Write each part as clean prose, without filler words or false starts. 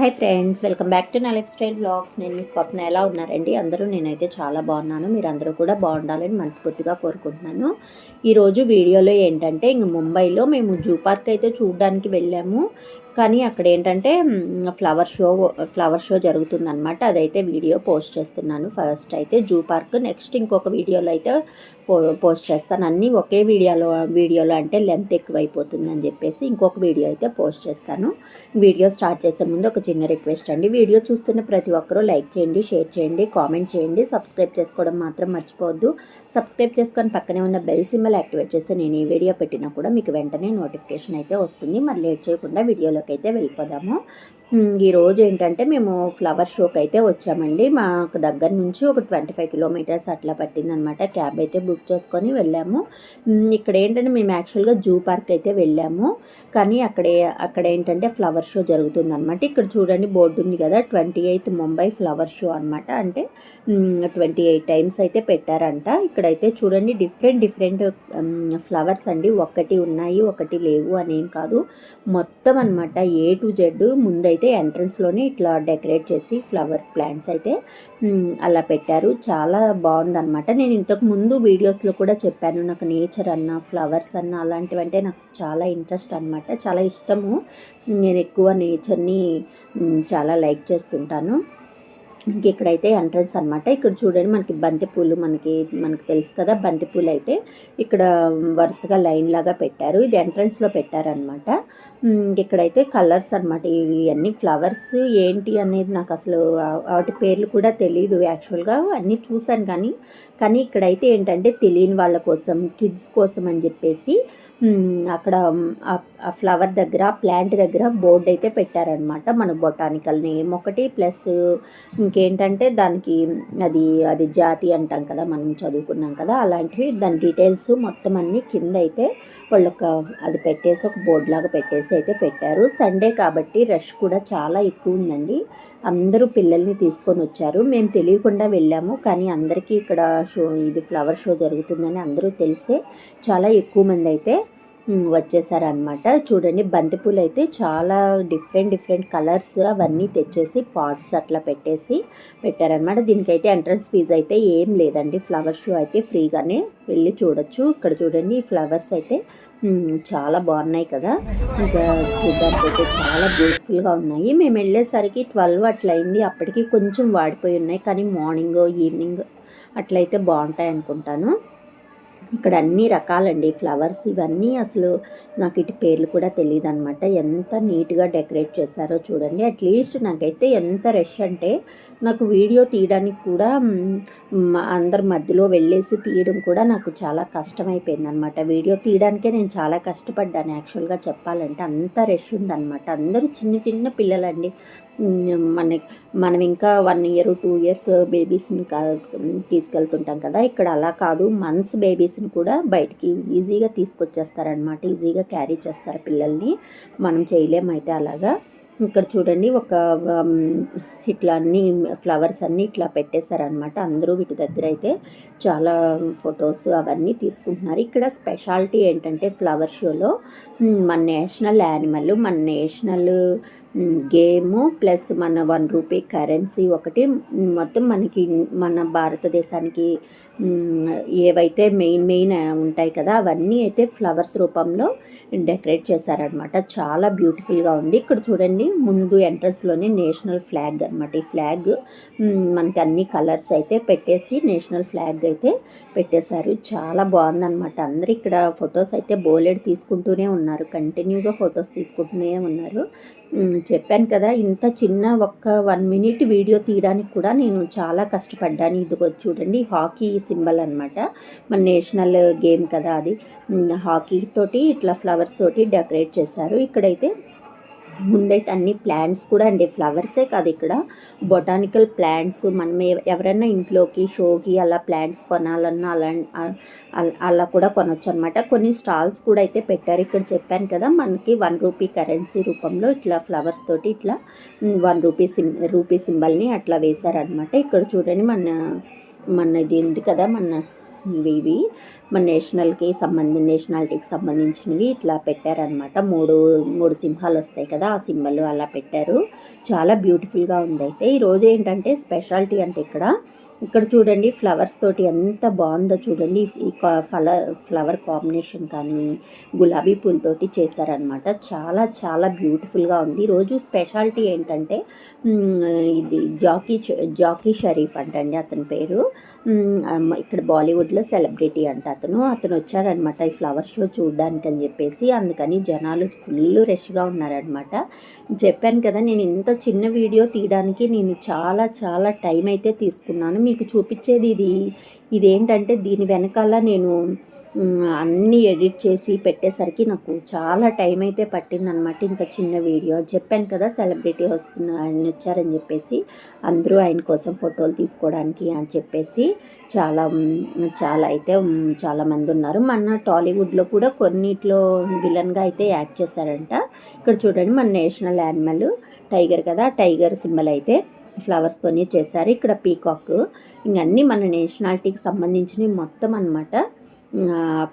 Hi friends, welcome back to నా life style blogs. నేను మీ స్వప్న. ఎలా ఉన్నారండి అందరూ? నేనైతే చాలా బాగున్నాను. మీరందరూ కూడా బాగుండాలని మనస్ఫూర్తిగా కోరుకుంటున్నాను. ఈరోజు వీడియోలో ఏంటంటే, ముంబైలో మేము జూ పార్క్ అయితే చూడడానికి వెళ్ళాము. కానీ అక్కడ ఏంటంటే ఫ్లవర్ షో జరుగుతుందన్నమాట. అదైతే వీడియో పోస్ట్ చేస్తున్నాను. ఫస్ట్ అయితే జూ పార్క్, నెక్స్ట్ ఇంకొక వీడియోలో అయితే పోస్ట్ చేస్తాను. అన్నీ ఒకే వీడియోలో అంటే లెంత్ ఎక్కువైపోతుందని చెప్పేసి ఇంకొక వీడియో అయితే పోస్ట్ చేస్తాను. వీడియో స్టార్ట్ చేసే ముందు ఒక చిన్న రిక్వెస్ట్ అండి. వీడియో చూస్తున్న ప్రతి ఒక్కరూ లైక్ చేయండి, షేర్ చేయండి, కామెంట్ చేయండి, సబ్స్క్రైబ్ చేసుకోవడం మాత్రం మర్చిపోవద్దు. సబ్స్క్రైబ్ చేసుకొని పక్కనే ఉన్న బెల్ సింబల్ యాక్టివేట్ చేస్తే నేను ఏ వీడియో పెట్టినా కూడా మీకు వెంటనే నోటిఫికేషన్ అయితే వస్తుంది. మరి లేట్ చేయకుండా వీడియోలోకి అయితే వెళ్ళిపోదాము. ఈరోజు ఏంటంటే మేము ఫ్లవర్ షోకి అయితే వచ్చామండి. మాకు దగ్గర నుంచి ఒక 25 కిలోమీటర్స్ అట్లా పట్టిందనమాట. క్యాబ్ అయితే బుక్ చేసుకొని వెళ్ళాము. ఇక్కడ ఏంటంటే మేము యాక్చువల్గా జూ పార్క్ అయితే వెళ్ళాము. కానీ అక్కడ ఏంటంటే ఫ్లవర్ షో జరుగుతుందన్నమాట. ఇక్కడ చూడండి, బోర్డు ఉంది కదా, 28th ముంబై ఫ్లవర్ షో అనమాట. అంటే 28 టైమ్స్ అయితే పెట్టారంట. ఇక్కడైతే చూడండి, డిఫరెంట్ ఫ్లవర్స్ అండి. ఒకటి ఉన్నాయి, ఒకటి లేవు అనేం కాదు, మొత్తం అనమాట. ఏ టు జెడ్ ముందైతే ఎంట్రన్స్లోనే ఇట్లా డెకరేట్ చేసి ఫ్లవర్ ప్లాంట్స్ అయితే అలా పెట్టారు. చాలా బాగుందన్నమాట. నేను ఇంతకు ముందు వీడియోస్లో కూడా చెప్పాను, నాకు నేచర్ అన్న, ఫ్లవర్స్ అన్న అలాంటివంటే నాకు చాలా ఇంట్రెస్ట్ అనమాట, చాలా ఇష్టము. నేను ఎక్కువ నేచర్ని చాలా లైక్ చేస్తుంటాను. ఇక్కడైతే ఎంట్రన్స్ అనమాట. ఇక్కడ చూడండి, మనకి బంతిపూలు, మనకి తెలుసు కదా, బంతిపూలు అయితే ఇక్కడ వరుసగా లైన్ లాగా పెట్టారు. ఇది ఎంట్రన్స్లో పెట్టారనమాట. ఇక్కడైతే కలర్స్ అనమాట. ఇవన్నీ ఫ్లవర్స్ ఏంటి అనేది నాకు అసలు వాటి పేర్లు కూడా తెలియదు యాక్చువల్గా. అన్నీ చూశాను కానీ ఇక్కడైతే ఏంటంటే తెలియని వాళ్ళ కోసం, కిడ్స్ కోసం అని చెప్పేసి అక్కడ ఆ ఫ్లవర్ దగ్గర, ప్లాంట్ దగ్గర బోర్డు అయితే పెట్టారనమాట. మన బొటానికల్ నేమ్ ఒకటి, ప్లస్ ఇంకేంటంటే దానికి అది జాతి అంటాం కదా, మనం చదువుకున్నాం కదా, అలాంటివి దాని డీటెయిల్స్ మొత్తం అన్నీ కింద అయితే వాళ్ళొక అది పెట్టేసి ఒక బోర్డు లాగా పెట్టేసి అయితే పెట్టారు. సండే కాబట్టి రష్ కూడా చాలా ఎక్కువ ఉందండి. అందరూ పిల్లల్ని తీసుకొని వచ్చారు. మేము తెలియకుండా వెళ్ళాము, కానీ అందరికీ ఇక్కడ ఇది ఫ్లవర్ షో జరుగుతుందని అందరూ తెలిసే చాలా ఎక్కువ మంది అయితే వచ్చేసారనమాట. చూడండి, బంతిపూలు అయితే చాలా డిఫరెంట్ కలర్స్ అవన్నీ తెచ్చేసి పాట్స్ అట్లా పెట్టారనమాట. దీనికైతే ఎంట్రన్స్ ఫీజు అయితే ఏం లేదండి. ఫ్లవర్ షో అయితే ఫ్రీగానే వెళ్ళి చూడొచ్చు. ఇక్కడ చూడండి, ఈ ఫ్లవర్స్ అయితే చాలా బాగున్నాయి కదా. ఇంకా చూడడానికి అయితే చాలా బ్యూటిఫుల్గా ఉన్నాయి. మేము వెళ్ళేసరికి 12 అట్లా అయింది. అప్పటికి కొంచెం వాడిపోయి ఉన్నాయి, కానీ మార్నింగ్ ఈవినింగ్ అట్లయితే బాగుంటాయి అనుకుంటాను. ఇక్కడ అన్ని రకాలండి ఫ్లవర్స్. ఇవన్నీ అసలు నాకు ఇటు పేర్లు కూడా తెలియదు అనమాట. ఎంత నీట్గా డెకరేట్ చేశారో చూడండి. అట్లీస్ట్ నాకైతే ఎంత రష్ అంటే, నాకు వీడియో తీయడానికి కూడా అందరి మధ్యలో వెళ్ళేసి తీయడం కూడా నాకు చాలా కష్టమైపోయింది అనమాట. వీడియో తీయడానికే నేను చాలా కష్టపడ్డాను యాక్చువల్గా చెప్పాలంటే. అంత రష్ ఉందన్నమాట. అందరూ చిన్న పిల్లలండి. మనం ఇంకా 1 year 2 years బేబీస్ని తీసుకెళ్తుంటాం కదా, ఇక్కడ అలా కాదు. మంత్స్ బేబీస్ని కూడా బయటికి ఈజీగా తీసుకొచ్చేస్తారనమాట. ఈజీగా క్యారీ చేస్తారు పిల్లల్ని. మనం చేయలేమైతే అలాగా. ఇక్కడ చూడండి, ఇట్లా అన్ని ఫ్లవర్స్ అన్నీ ఇట్లా పెట్టేశారనమాట. అందరూ వీటి దగ్గర అయితే చాలా ఫొటోస్ అవన్నీ తీసుకుంటున్నారు. ఇక్కడ స్పెషాలిటీ ఏంటంటే, ఫ్లవర్ షోలో మన నేషనల్ యానిమల్, మన నేషనల్ గేము, ప్లస్ మన 1 రూపీ కరెన్సీ ఒకటి, మొత్తం మన భారతదేశానికి ఏవైతే మెయిన్ ఉంటాయి కదా, అవన్నీ అయితే ఫ్లవర్స్ రూపంలో డెకరేట్ చేశారనమాట. చాలా బ్యూటిఫుల్గా ఉంది. ఇక్కడ చూడండి, ముందు ఎంట్రన్స్లోనే నేషనల్ ఫ్లాగ్ అనమాట. ఈ ఫ్లాగ్ మనకి అన్ని కలర్స్ అయితే పెట్టేసి నేషనల్ ఫ్లాగ్ అయితే పెట్టేశారు. చాలా బాగుందన్నమాట. అందరూ ఇక్కడ ఫొటోస్ అయితే బోలెడ్ తీసుకుంటూనే ఉన్నారు, కంటిన్యూగా ఫొటోస్ తీసుకుంటూనే ఉన్నారు. చెప్పాను కదా, ఇంత చిన్న 1 minute వీడియో తీయడానికి కూడా నేను చాలా కష్టపడ్డాను. ఇదిగో చూడండి, హాకీ సింబల్ అనమాట. మన నేషనల్ గేమ్ కదా అది. హాకీ తోటి ఇట్లా ఫ్లవర్స్ తోటి డెకరేట్ చేశారు. ఇక్కడైతే ముందైతే అన్ని ప్లాంట్స్ కూడా అండి, ఫ్లవర్సే కాదు, ఇక్కడ బొటానికల్ ప్లాంట్స్. మనం ఎవరైనా ఇంట్లోకి షోకి అలా ప్లాంట్స్ కొనాలన్నా అలా కూడా కొనవచ్చు అనమాట. కొన్ని స్టాల్స్ కూడా అయితే పెట్టారు. ఇక్కడ చెప్పాను కదా, మనకి 1 రూపీ కరెన్సీ రూపంలో ఇట్లా ఫ్లవర్స్ తోటి ఇట్లా 1 రూపీ సింబల్ని అట్లా వేశారనమాట. ఇక్కడ చూడండి, మన ఇది ఉంది కదా, మన ఇవి మన నేషనాలిటీకి సంబంధించినవి ఇట్లా పెట్టారనమాట. మూడు మూడు సింహాలు వస్తాయి కదా, ఆ సింబల్ అలా పెట్టారు. చాలా బ్యూటిఫుల్గా ఉంది. అయితే ఈరోజు ఏంటంటే స్పెషాలిటీ అంటే ఇక్కడ చూడండి ఫ్లవర్స్ తోటి ఎంత బాగుందో చూడండి. ఈ ఫ్లవర్ కాంబినేషన్ కానీ గులాబీ పూలతోటి చేశారనమాట. చాలా చాలా బ్యూటిఫుల్గా ఉంది. ఈరోజు స్పెషాలిటీ ఏంటంటే ఇది జాకీ షరీఫ్ అంటండి అతని పేరు. ఇక్కడ బాలీవుడ్లో సెలబ్రిటీ అంట అతను వచ్చాడనమాట ఈ ఫ్లవర్ షో చూడడానికి అని చెప్పేసి. అందుకని జనాలు ఫుల్ రష్గా ఉన్నారనమాట. చెప్పాను కదా, నేను ఇంత చిన్న వీడియో తీయడానికి నేను చాలా చాలా టైం అయితే తీసుకున్నాను. మీకు చూపించేది ఇదేంటంటే దీని వెనకాల నేను అన్నీ ఎడిట్ చేసి పెట్టేసరికి నాకు చాలా టైం అయితే పట్టిందనమాట. ఇంత చిన్న వీడియో చెప్పాను కదా, సెలబ్రిటీ ఆయన వచ్చారని చెప్పేసి అందరూ ఆయన కోసం ఫోటోలు తీసుకోవడానికి అని చెప్పేసి చాలామంది ఉన్నారు. మన టాలీవుడ్లో కూడా కొన్నిట్లో విలన్గా అయితే యాక్ట్ చేశారంట. ఇక్కడ చూడండి మన నేషనల్ యానిమల్ టైగర్ కదా, టైగర్ సింబల్ అయితే ఫ్లవర్స్తోనే చేశారు. ఇక్కడ పీకాక్ ఇంకన్నీ మన నేషనాలిటీకి సంబంధించినవి మొత్తం అన్నమాట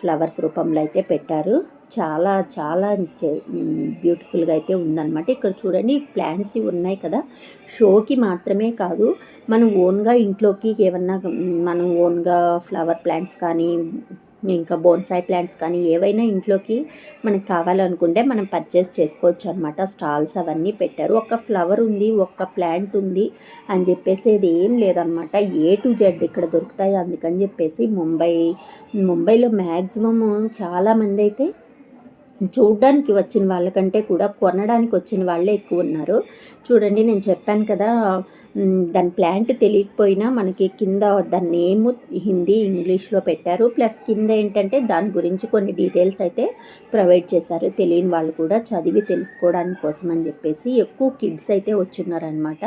ఫ్లవర్స్ రూపంలో అయితే పెట్టారు. చాలా చాలా బ్యూటిఫుల్గా అయితే ఉందన్నమాట. ఇక్కడ చూడండి ప్లాంట్స్ ఉన్నాయి కదా, షోకి మాత్రమే కాదు, మనం ఓన్గా ఇంట్లోకి ఏమన్నా మనం ఓన్గా ఫ్లవర్ ప్లాంట్స్ కానీ ఇంకా బోన్సాయి ప్లాంట్స్ కానీ ఏవైనా ఇంట్లోకి మనకు కావాలనుకుంటే మనం పర్చేస్ చేసుకోవచ్చు అనమాట. స్టాల్స్ అవన్నీ పెట్టారు. ఒక ఫ్లవర్ ఉంది, ఒక్క ప్లాంట్ ఉంది అని చెప్పేసి ఇది ఏం లేదనమాట. A to Z ఇక్కడ దొరుకుతాయి. అందుకని చెప్పేసి ముంబైలో మ్యాక్సిమం చాలామంది అయితే చూడడానికి వచ్చిన వాళ్ళకంటే కూడా కొనడానికి వచ్చిన వాళ్ళే ఎక్కువ ఉన్నారు. చూడండి నేను చెప్పాను కదా, దాని ప్లాంట్ తెలియకపోయినా మనకి కింద దాని నేమ్ హిందీ ఇంగ్లీష్లో పెట్టారు. ప్లస్ కింద ఏంటంటే దాని గురించి కొన్ని డీటెయిల్స్ అయితే ప్రొవైడ్ చేశారు. తెలియని వాళ్ళు కూడా చదివి తెలుసుకోవడానికి కోసం అని చెప్పేసి ఎక్కువ కిడ్స్ అయితే వచ్చున్నారనమాట.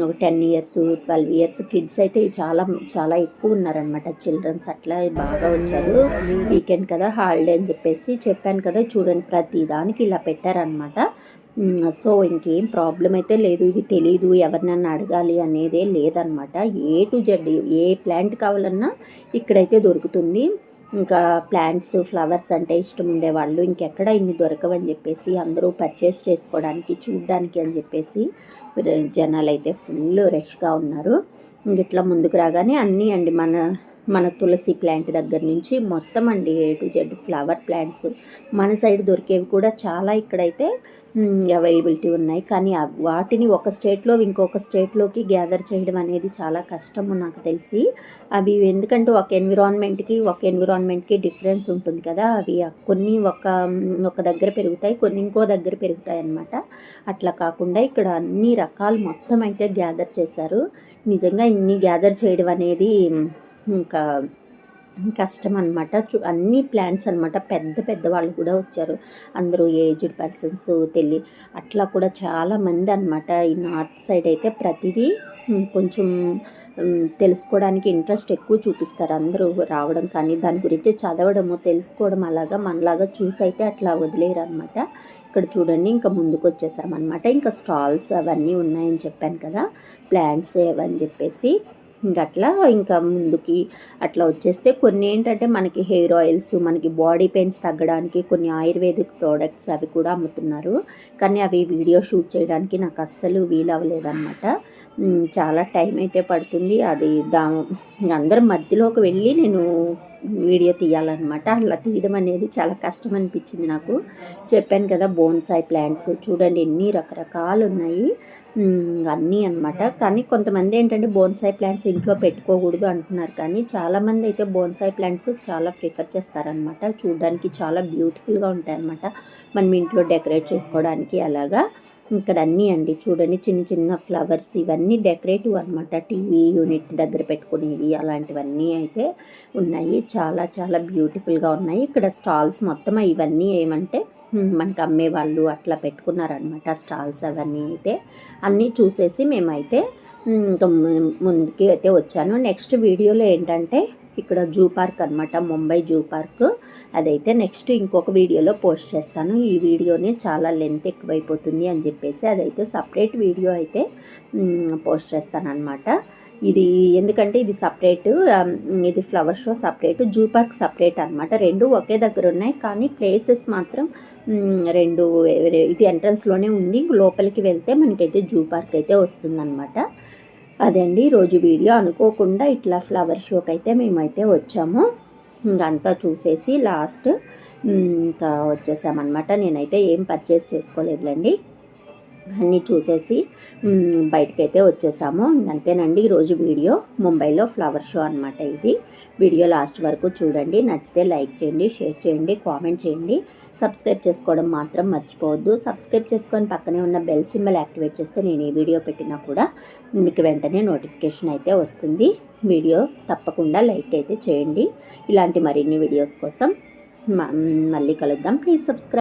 ఒక 10 years 12 years కిడ్స్ అయితే చాలా చాలా ఎక్కువ ఉన్నారనమాట. చిల్డ్రన్స్ అట్లా బాగా వచ్చారు. వీకెండ్ కదా, హాలిడే అని చెప్పేసి చెప్పాను కదా. చూడండి ప్రతి దానికి ఇలా పెట్టారనమాట. సో ఇంకేం ప్రాబ్లం అయితే లేదు. ఇది తెలీదు ఎవరినన్నా అడగాలి అనేదే లేదనమాట. A to Z A plant కావాలన్నా ఇక్కడైతే దొరుకుతుంది. ఇంకా ప్లాంట్స్ ఫ్లవర్స్ అంటే ఇష్టం ఉండేవాళ్ళు ఇంకెక్కడ ఇన్ని దొరకవని చెప్పేసి అందరూ పర్చేస్ చేసుకోవడానికి చూడడానికి అని చెప్పేసి జనాలు అయితే ఫుల్ రష్గా ఉన్నారు. ఇట్లా ముందుకు రాగానే అన్నీ అండి మన తులసి ప్లాంట్ దగ్గర నుంచి మొత్తం అండి A to Z flower plants మన సైడ్ దొరికేవి కూడా చాలా ఇక్కడైతే అవైలబిలిటీ ఉన్నాయి. కానీ వాటిని ఒక స్టేట్లో ఇంకొక స్టేట్లోకి గ్యాదర్ చేయడం అనేది చాలా కష్టము నాకు తెలిసి. అవి ఎందుకంటే ఒక ఎన్విరాన్మెంట్కి డిఫరెన్స్ ఉంటుంది కదా. అవి కొన్ని ఒక దగ్గర పెరుగుతాయి, కొన్ని ఇంకో దగ్గర పెరుగుతాయి అన్నమాట. అట్లా కాకుండా ఇక్కడ అన్ని రకాలు మొత్తం అయితే గ్యాదర్ చేశారు. నిజంగా ఇన్ని గ్యాదర్ చేయడం అనేది ఇంకా కష్టం అనమాట. అన్ని ప్లాంట్స్ అనమాట. పెద్ద వాళ్ళు కూడా వచ్చారు. అందరూ ఏజ్డ్ పర్సన్స్ అట్లా కూడా చాలామంది అనమాట. ఈ నార్త్ సైడ్ అయితే ప్రతిదీ కొంచెం తెలుసుకోవడానికి ఇంట్రెస్ట్ ఎక్కువ చూపిస్తారు అందరూ రావడం కానీ దాని గురించి చదవడము తెలుసుకోవడం అలాగా మనలాగా చూసి అయితే అట్లా వదిలేరు అనమాట. ఇక్కడ చూడండి ఇంకా ముందుకు వచ్చేసామన్నమాట. ఇంకా స్టాల్స్ అవన్నీ ఉన్నాయని చెప్పాను కదా, ప్లాంట్స్ అవని చెప్పేసి అట్లా ఇంకా ముందుకి అట్లా వచ్చేస్తే కొన్ని ఏంటంటే మనకి హెయిర్ ఆయిల్స్, మనకి బాడీ పెయిన్స్ తగ్గడానికి కొన్ని ఆయుర్వేదిక్ ప్రోడక్ట్స్ అవి కూడా అమ్ముతున్నారు. కానీ అవి వీడియో షూట్ చేయడానికి నాకు అస్సలు వీలవ్వలేదన్నమాట. చాలా టైం అయితే పడుతుంది. అది అందరి మధ్యలోకి వెళ్ళి నేను వీడియో తీయాలన్నమాట. అలా తీయడం అనేది చాలా కష్టం అనిపించింది నాకు. చెప్పాను కదా బోన్సాయి ప్లాంట్స్ చూడండి ఎన్ని రకరకాలు ఉన్నాయి అన్నీ అనమాట. కానీ కొంతమంది ఏంటంటే బోన్సాయి ప్లాంట్స్ ఇంట్లో పెట్టుకోకూడదు అంటున్నారు. కానీ చాలామంది అయితే బోన్సాయి ప్లాంట్స్ చాలా ప్రిఫర్ చేస్తారనమాట. చూడడానికి చాలా బ్యూటిఫుల్గా ఉంటాయి అన్నమాట. మనం ఇంట్లో డెకరేట్ చేసుకోవడానికి అలాగా. ఇక్కడ అన్నీ అండి చూడండి చిన్న చిన్న ఫ్లవర్స్ ఇవన్నీ డెకరేటివ్ అనమాట. టీవీ యూనిట్ దగ్గర పెట్టుకునేవి అలాంటివన్నీ అయితే ఉన్నాయి. చాలా చాలా బ్యూటిఫుల్గా ఉన్నాయి. ఇక్కడ స్టాల్స్ మొత్తం ఇవన్నీ ఏమంటే మనకు అమ్మేవాళ్ళు అట్లా పెట్టుకున్నారనమాట స్టాల్స్ అవన్నీ. అయితే అన్నీ చూసేసి మేమైతే ఇంకా ముందుకి అయితే వచ్చాను. నెక్స్ట్ వీడియోలో ఏంటంటే ఇక్కడ జూ పార్క్ అనమాట, ముంబై జూ పార్క్. అదైతే నెక్స్ట్ ఇంకొక వీడియోలో పోస్ట్ చేస్తాను. ఈ వీడియోని చాలా లెంత్ ఎక్కువైపోతుంది అని చెప్పేసి అదైతే సపరేట్ వీడియో అయితే పోస్ట్ చేస్తాను అనమాట. ఇది ఎందుకంటే ఇది సపరేట్, ఇది flower show separate, zoo park separate అనమాట. రెండు ఒకే దగ్గర ఉన్నాయి, కానీ ప్లేసెస్ మాత్రం రెండు ఇది ఎంట్రన్స్లోనే ఉంది. లోపలికి వెళ్తే మనకైతే జూ పార్క్ అయితే వస్తుందన్నమాట. అదండి ఈరోజు వీడియో. అనుకోకుండా ఇట్లా ఫ్లవర్ షోకి అయితే మేమైతే వచ్చాము. ఇంకంతా చూసేసి లాస్ట్ ఇంకా వచ్చేసామన్నమాట. నేనైతే ఏం పర్చేస్ చేసుకోలేదులేండి, అన్నీ చూసేసి బయటకైతే వచ్చేసాము. అంతేనండి ఈరోజు వీడియో. ముంబైలో ఫ్లవర్ షో అనమాట ఇది. వీడియో లాస్ట్ వరకు చూడండి. నచ్చితే లైక్ చేయండి, షేర్ చేయండి, కామెంట్ చేయండి. సబ్స్క్రైబ్ చేసుకోవడం మాత్రం మర్చిపోవద్దు. సబ్స్క్రైబ్ చేసుకొని పక్కనే ఉన్న బెల్ సింబల్ యాక్టివేట్ చేస్తే నేను ఏ వీడియో పెట్టినా కూడా మీకు వెంటనే నోటిఫికేషన్ అయితే వస్తుంది. వీడియో తప్పకుండా లైక్ అయితే చేయండి. ఇలాంటి మరిన్ని వీడియోస్ కోసం మళ్ళీ కలుద్దాం. Please subscribe.